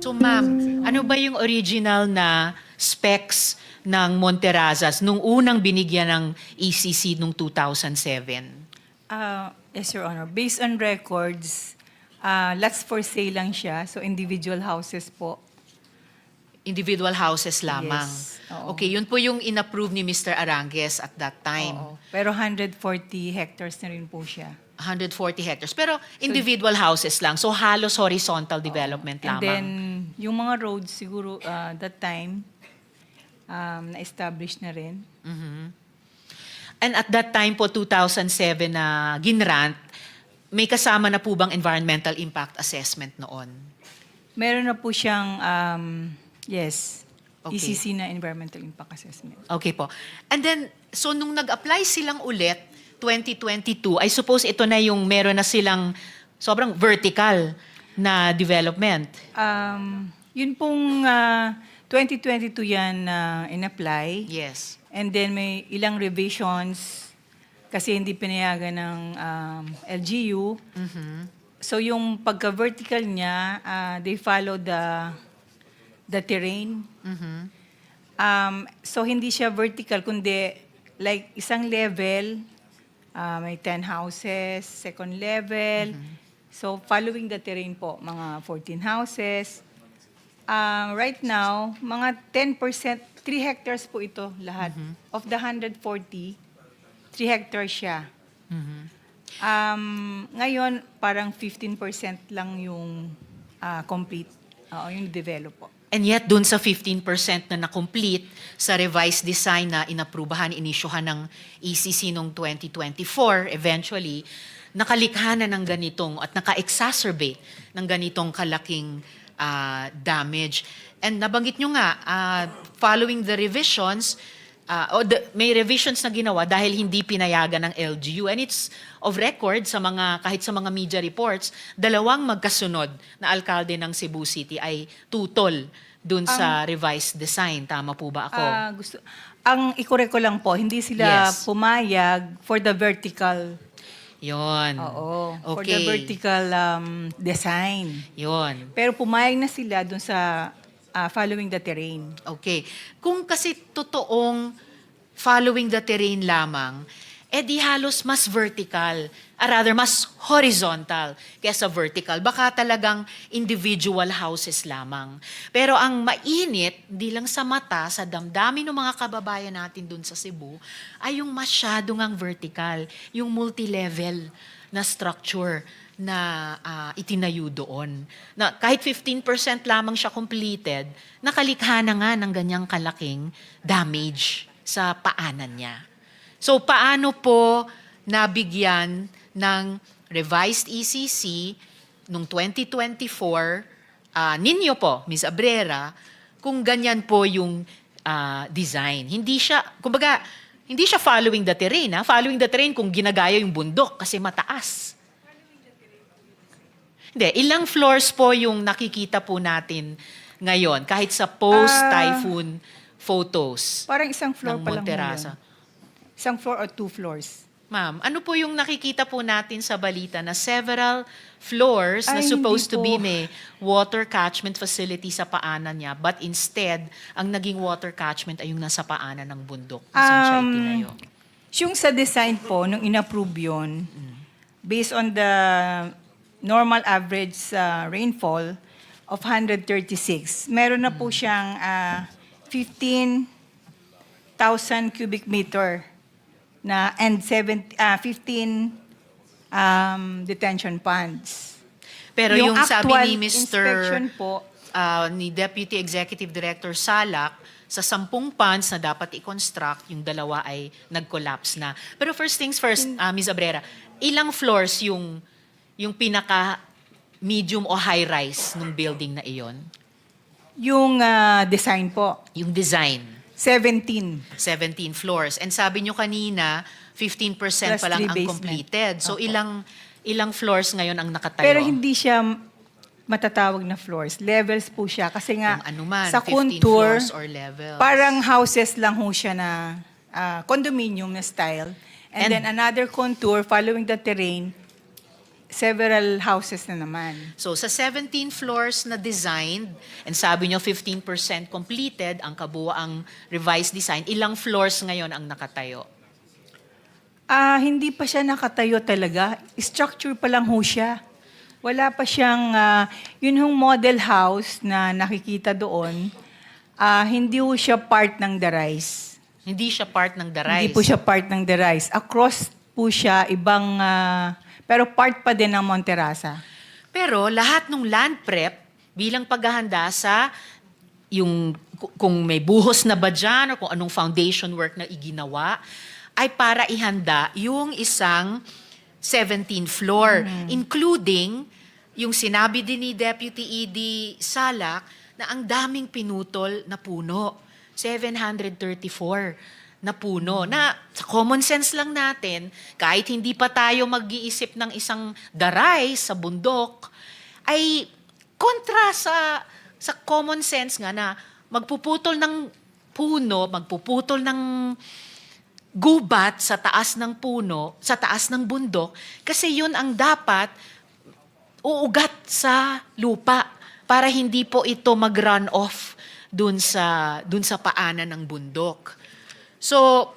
So ma'am, ano ba yung original na specs ng Monterazas nung unang binigyan ng ECC nung 2007? Yes, Your Honor. Based on records, lots for sale lang siya. So, individual houses po. Individual houses lamang. Yes, oo. Okay, yun po yung inapprove ni Mr. Arangues at that time. Oo. Pero 140 hectares na rin po siya. 140 hectares. Pero individual houses lang. So halos horizontal development And lamang. then, yung mga roads siguro that time, na-establish na rin. And at that time po, 2007 na ginrant, may kasama na po bang environmental impact assessment noon? Meron na po siyang, yes, Okay. ECC na Environmental Impact Assessment. Okay po. And then, so nung nag-apply silang ulit, 2022, I suppose ito na yung meron na silang sobrang vertical na development. Yun pong 2022 yan in-apply. Yes. And then may ilang revisions kasi hindi pinayagan ng LGU. So yung pagka-vertical niya, they follow the terrain. So hindi siya vertical, kundi like isang level, may 10 houses, second level. So following the terrain po, mga 14 houses. Right now, mga 10%, 3 hectares po ito lahat. Of the 140, 3 hectares siya. Ngayon, parang 15% lang yung complete, yung develop po. And yet, dun sa 15% na na-complete sa revised design na inaprubahan, inisyuhan ng ECC noong 2024, eventually, nakalikha na ng ganitong at naka-exacerbate ng ganitong kalaking damage. And nabanggit nyo nga, following the revisions, may revisions na ginawa dahil hindi pinayagan ng LGU. And it's of record sa mga, kahit sa mga media reports, dalawang magkasunod na alkalde ng Cebu City ay tutol dun sa revised design. Tama po ba ako? Ang i-correct ko lang po, hindi sila Yes. pumayag for the vertical. Yon. Oo. For Okay. the vertical design. Yon. Pero pumayag na sila dun sa following the terrain. Okay. Kung kasi totoong following the terrain lamang, di halos mas vertical, rather mas horizontal kaysa vertical. Baka talagang individual houses lamang. Pero ang mainit, di lang sa mata, sa damdamin ng mga kababayan natin dun sa Cebu, ay yung masyadong ang vertical, yung multi-level na structure na itinayo doon. Na kahit 15% lamang siya completed, nakalikha na nga ng ganyang kalaking damage sa paanan niya. So paano po nabigyan ng revised ECC noong 2024, ninyo po, Ms. Abrera, kung ganyan po yung design? Hindi siya, kumbaga, hindi siya following the terrain. Following the terrain kung ginagaya yung bundok kasi mataas. Hindi, ilang floors po yung nakikita po natin ngayon kahit sa post-typhoon photos Parang isang floor ng pa lang Monterasa? yun. Isang floor or 2 floors. Ma'am, ano po yung nakikita po natin sa balita na several floors na Ay, supposed to hindi be po. may water catchment facility sa paanan niya, but instead, ang naging water catchment ay yung nasa paanan ng bundok kung saan siya itinayo? Yung sa design po, nung inapprove yun, based on the normal average rainfall of 136, meron na po siyang 15,000 cubic meter na and 15 detention ponds. Pero yung sabi actual ni inspection Mr. po, ni Deputy Executive Director Salak, sa 10 ponds na dapat i-construct, yung dalawa ay nag-collapse na. Pero first things first, Ms. Abrera, ilang floors yung pinaka medium o high-rise ng building na iyon? yung design po, Yung design, 17. 17 floors. And sabi nyo kanina, 15% Plus pa lang 3 ang basement. completed. So Opo. ilang floors ngayon ang nakatayo? Pero hindi siya matatawag na floors. Levels po siya. Kasi nga, Kung ano man, sa 15 contour, floors or levels. parang houses lang ho siya na condominium na style. And And- then another contour following the terrain, several houses na naman. So sa 17 floors na designed, and sabi nyo 15% completed, ang kabuuang revised design, ilang floors ngayon ang nakatayo? Hindi pa siya nakatayo talaga. Structure pa lang ho siya. Wala pa siyang, yun hong model house na nakikita doon, hindi ho siya part ng The Rise. Hindi siya part ng The Rise. Hindi po siya part ng The Rise. Across po siya, ibang, pero part pa din ng Monterasa. Pero lahat ng land prep bilang paghahanda sa yung kung may buhos na ba dyan, o kung anong foundation work na iginawa, ay para ihanda yung isang 17th floor, including yung sinabi din ni Deputy ED Salak na ang daming pinutol na puno. 734 na puno. Na sa common sense lang natin, kahit hindi pa tayo mag-iisip ng isang daray sa bundok, ay kontra sa common sense nga na magpuputol ng puno, magpuputol ng gubat sa taas ng puno, sa taas ng bundok, kasi yun ang dapat uugat sa lupa para hindi po ito mag-run off dun sa paanan ng bundok. So,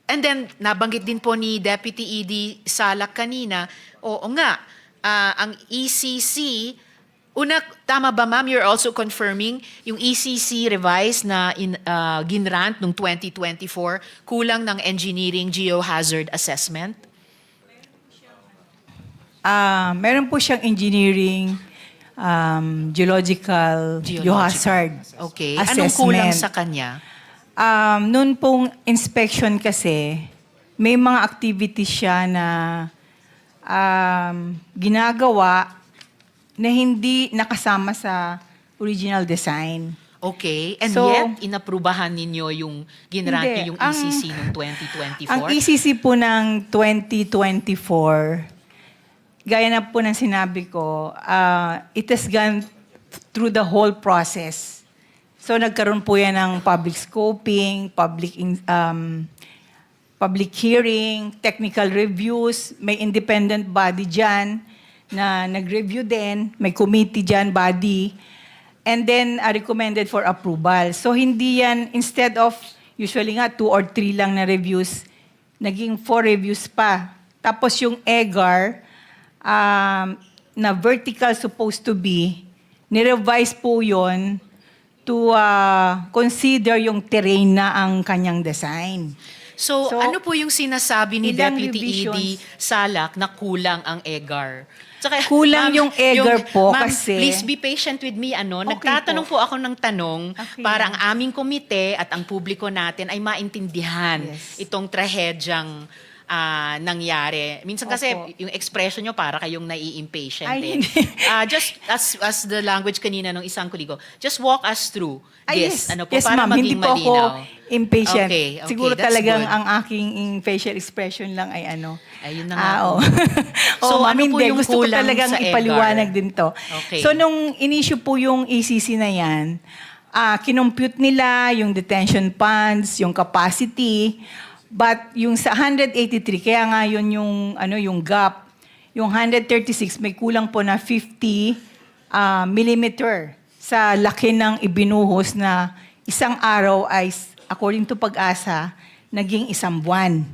and then nabanggit din po ni Deputy ED Salak kanina, oo nga, ang ECC, tama ba ma'am, you're also confirming yung ECC revised na ginrant noong 2024, kulang ng engineering geohazard assessment? Meron po siyang engineering, geological, geohazard Okay. assessment. Anong kulang sa kanya? Noon pong inspection kasi, may mga activities siya na ginagawa na hindi nakasama sa original design. Okay. And So, yet, inaprubahan ninyo yung ginrant Hindi. niyo yung ECC noong 2024? Ang ECC po ng 2024, gaya na po ng sinabi ko, it has gone through the whole process. So nagkaroon po yan ng public scoping, public hearing, technical reviews, may independent body dyan na nag-review din, may committee dyan, body, and then recommended for approval. So hindi yan, instead of usually nga 2 or 3 lang na reviews, naging 4 reviews pa. Tapos yung EGAR, na vertical supposed to be, nirevise po yon to consider yung terrain na ang kanyang design. So, ano po yung sinasabi ni ilang Deputy ED revisions? Salak na kulang ang EGAR? Tsaka, Kulang yung EGAR po ma'am, kasi- please be patient with me. Okay Nagtatanong po ako ng tanong Okay. para ang aming komite at ang publiko natin ay maintindihan Yes. itong trahedyang nangyari. Minsan kasi Opo. yung expression nyo para kayong nai-impatient. Ay, eh. hindi. Just as the language kanina ng isang kuligo, just walk us through Yes, ano po, yes para ma'am, hindi maging po ako malinaw. impatient. Okay, Siguro that's talagang good. ang aking facial expression lang ay ano. Ayun na nga Oo. po. So, So, ma'am, ano po hindi. yung Gusto ko kulang talagang sa EGAR? ipaliwanag din to. Okay. So, nung in-issue po yung ECC na yan, kinompute nila yung detention ponds, yung capacity, but yung sa 183, kaya nga yun yung gap, yung 136 may kulang po na 50 millimeter sa laki ng ibinuhos na isang araw ay, according to Pag-asa, naging isang buwan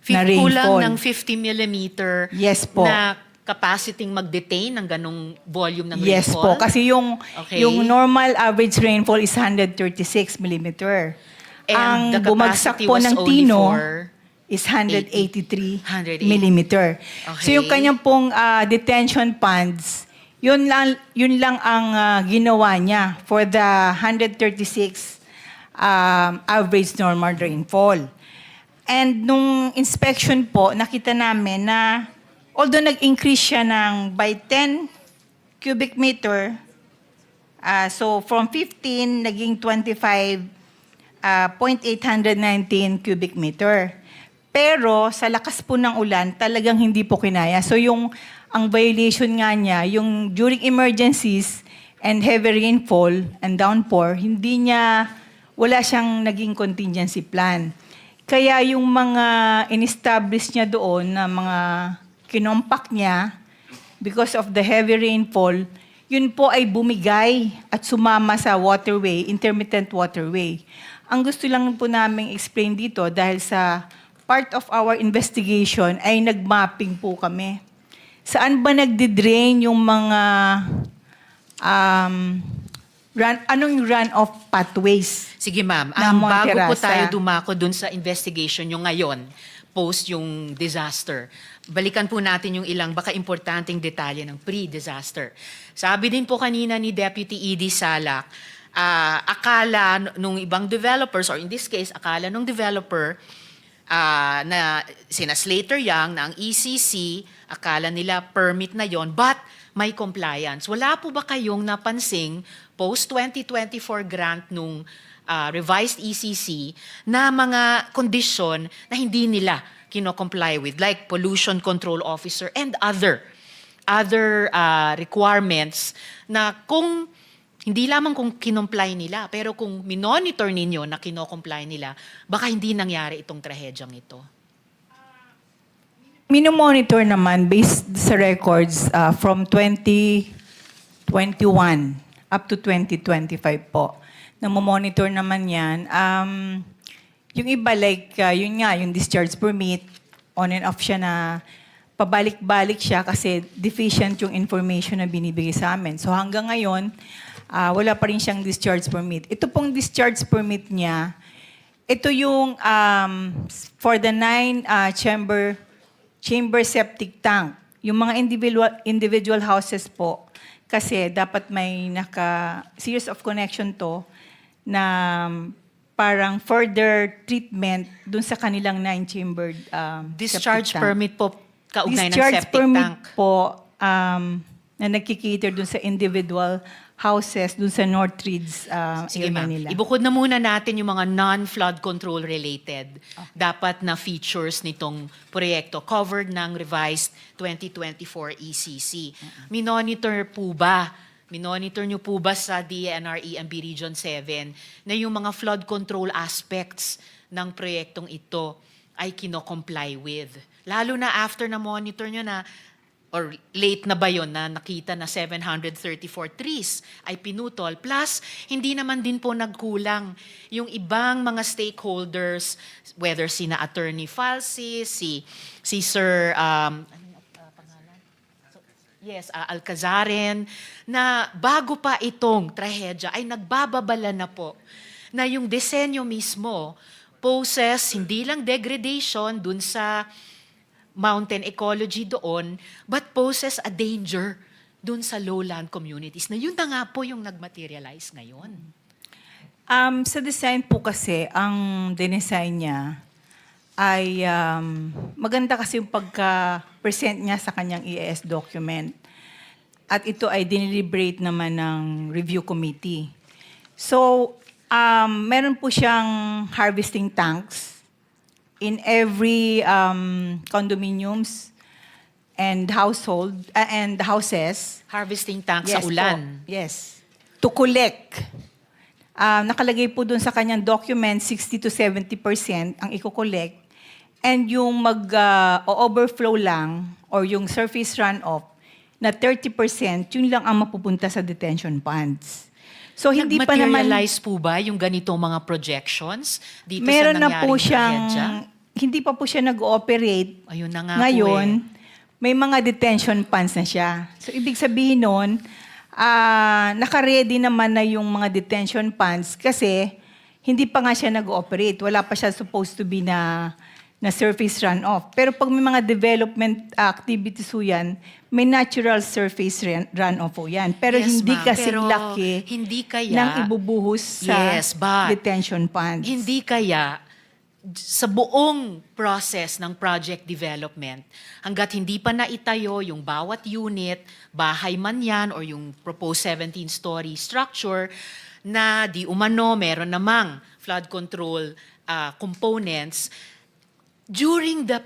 na Kulang rainfall. ng 50 millimeter Yes po. na capacity mag-detain ng ganong volume ng Yes rainfall? po, kasi Okay. yung normal average rainfall is 136 millimeter. And the Ang bumagsak capacity po was ng only Tino for is 183 180. millimeter. So Okay. yung kanyang pong detention ponds, yun lang ang ginawa niya for the 136 average normal rainfall. And nung inspection po, nakita namin na although nag-increase siya ng by 10 cubic meter, so from 15 naging 25.819 cubic meter. Pero sa lakas po ng ulan, talagang hindi po kinaya. So ang violation nga niya, yung during emergencies and heavy rainfall and downpour, wala siyang naging contingency plan. Kaya yung mga in-establish niya doon na mga kinompak niya, because of the heavy rainfall, yun po ay bumigay at sumama sa waterway, intermittent waterway. Ang gusto lang po namin explain dito dahil sa part of our investigation ay nag-mapping po kami. Saan ba nagdi-drain yung mga anong run-off pathways? Sige ma'am, Na bago po Monterasa. tayo dumako dun sa investigation nyo ngayon, post yung disaster, balikan po natin yung ilang baka importanteng detalye ng pre-disaster. Sabi din po kanina ni Deputy E.D. Salak, akala nung ibang developers, or in this case, akala nung developer, na sina Slater Young, na ang ECC, akala nila permit na yon, but may compliance. Wala po ba kayong napansing post-2024 grant nung revised ECC na mga condition na hindi nila kino-comply with, like pollution control officer and other requirements na kung hindi lamang kung kinomply nila, pero kung minonitor ninyo na kino-comply nila, baka hindi nangyari itong trahedyang ito. Minomonitor naman based sa records from 2021 up to 2025 po. Namomonitor naman yan. Yung iba like, yun nga, yung discharge permit, on and off siya na pabalik-balik siya kasi deficient yung information na binibigay sa amin. So hanggang ngayon, wala pa rin siyang discharge permit. Ito pong discharge permit niya, ito yung for the 9 chamber septic tank. Yung mga individual houses po, kasi dapat may series of connection to na parang further treatment dun sa kanilang 9-chambered Discharge septic tank. permit po kaugnay ng Discharge septic permit tank. po na nagkikater dun sa individual houses dun sa North Reeds Sige area ma'am, nila. ibukod na muna natin yung mga non-flood control related dapat na features nitong proyekto covered ng revised 2024 ECC. Minonitor nyo po ba sa DNR-EMB Region 7 na yung mga flood control aspects ng proyektong ito ay kino-comply with? Lalo na after na monitor nyo na, or late na ba yun na nakita na 734 trees ay pinutol. Plus, hindi naman din po nagkulang yung ibang mga stakeholders, whether sina Attorney Falsi, si Sir Alcazaren, na bago pa itong trahedya ay nagbababala na po na yung disenyo mismo poses hindi lang degradation dun sa mountain ecology doon, but poses a danger dun sa lowland communities na yun na nga po yung nagmaterialize ngayon. Sa design po kasi, ang dinesign niya ay maganda kasi yung pagka-present niya sa kanyang EAS document. At ito ay dineliberate naman ng review committee. So, meron po siyang harvesting tanks in every condominiums and houses. Harvesting tank Yes sa ulan. Po. Yes. To collect. Nakalagay po dun sa kanyang document, 60 to 70% ang i-collect. And yung mag-overflow lang or yung surface runoff na 30%, yun lang ang mapupunta sa detention ponds. So hindi pa naman Nag-materialize po ba yung ganitong mga projections dito meron sa na po nangyaring siyang trahedya? hindi pa po siya nag-ooperate. Ayun na nga Ngayon, po may mga detention ponds na siya. So, ibig sabihin nun, naka-ready naman na yung mga detention ponds kasi hindi pa nga siya nag-ooperate. Wala pa siya supposed to be na surface runoff. Pero pag may mga development activities po yan, may natural surface runoff po yan. Pero Yes, hindi ma'am. kasi Pero laki hindi kaya- ng ibubuhos sa Yes, but detention ponds. Hindi kaya sa buong process ng project development, hanggat hindi pa naitayo yung bawat unit, bahay man yan, or yung proposed 17-story structure, na di umano meron namang flood control components, during the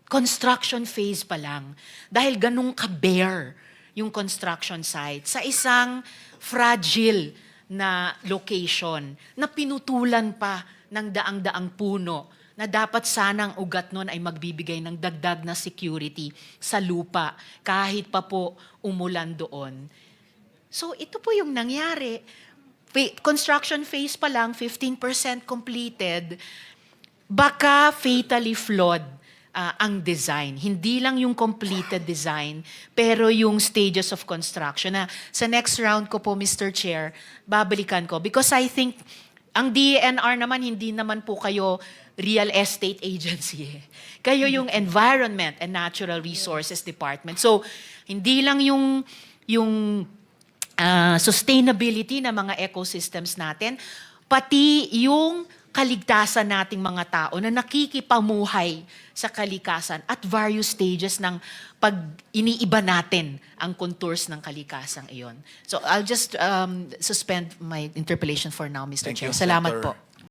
construction phase pa lang, dahil ganun ka-bare yung construction site, sa isang fragile na location, na pinutulan pa ng daang-daang puno na dapat sanang ugat nun ay magbibigay ng dagdag na security sa lupa kahit pa po umulan doon. So ito po yung nangyari. Construction phase pa lang, 15% completed, baka fatally flawed ang design. Hindi lang yung completed design, pero yung stages of construction. Na sa next round ko po, Mr. Chair, babalikan ko. Because I think, ang DENR naman, hindi naman po kayo real estate agency. Kayo yung Environment and Natural Resources Department. So, hindi lang yung sustainability ng mga ecosystems natin, pati yung kaligtasan nating mga tao na nakikipamuhay sa kalikasan at various stages ng pag iniiba natin ang contours ng kalikasang iyon. So I'll just suspend my interpellation for now, Mr. Thank Chair. you, Salamat Senator po.